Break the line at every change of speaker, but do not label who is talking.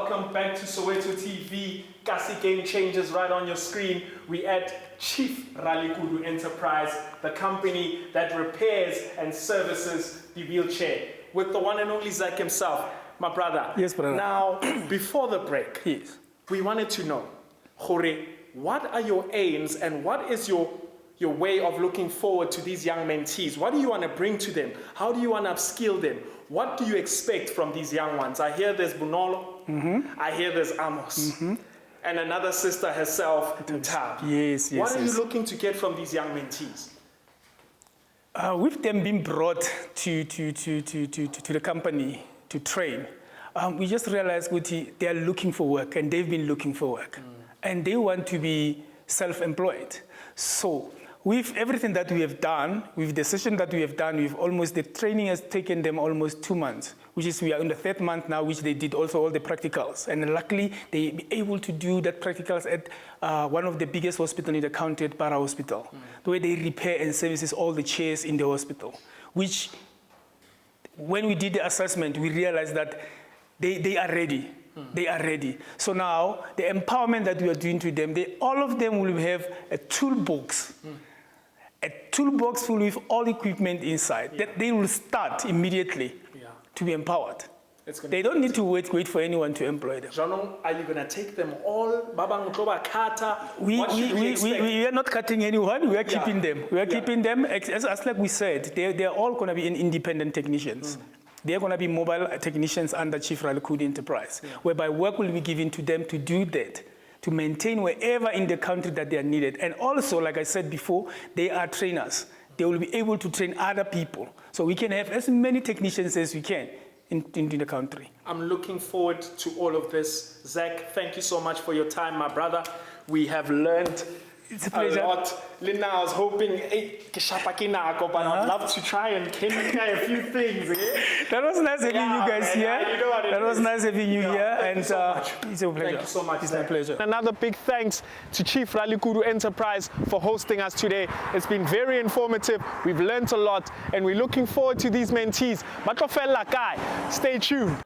Welcome back to Soweto TV. Kasi Game Changers right on your screen. We at Chief Ralekhudu Enterprise, the company that repairs and services the wheelchair, with the one and only Zach himself, my brother.
Yes, brother.
Now, before the break,
Yes.
we wanted to know, Hore, what are your aims and what is your way of looking forward to these young mentees? What do you want to bring to them? How do you want to upskill them? What do you expect from these young ones? I hear there's Bunolo, I hear there's Amos, and another sister herself, Tab.
Yes, yes.
What are you looking to get from these young mentees?
With them being brought to the company to train, we just realized they are looking for work, and they've been looking for work, and they want to be self-employed. So with everything that we have done, with the session that we have done, the training has taken them almost 2 months, which is we are in the 3rd month now, which they did also all the practicals. And luckily, they be able to do that practicals at one of the biggest hospitals in the country, at Para Hospital, where they repair and services all the chairs in the hospital, which when we did the assessment, we realized that they are ready. They are ready. So now, the empowerment that we are doing to them, all of them will have a toolbox. A toolbox full with all equipment inside. That they will start immediately to be empowered. They don't need to wait for anyone to employ them.
Janon, are you going to take them all?
We are not cutting anyone. We are keeping them. We are keeping them. As like we said, they are all going to be independent technicians. They are going to be mobile technicians under Chief Ralekhudu Enterprise, whereby work will be given to them to do that, to maintain wherever in the country that they are needed. And also, like I said before, they are trainers. They will be able to train other people. So we can have as many technicians as we can in the country. I'm
looking forward to all of this. Zach, thank you so much for your time, my brother. We have learned a lot. Lina, I was hoping, but I'd love to try and try a few things.
That was nice having you guys here. That was nice having you here. And it's a pleasure.
Thank you so much.
It's my pleasure.
Another big thanks to Chief Ralekhudu Enterprise for hosting us today. It's been very informative. We've learned a lot, and we're looking forward to these mentees. Stay tuned.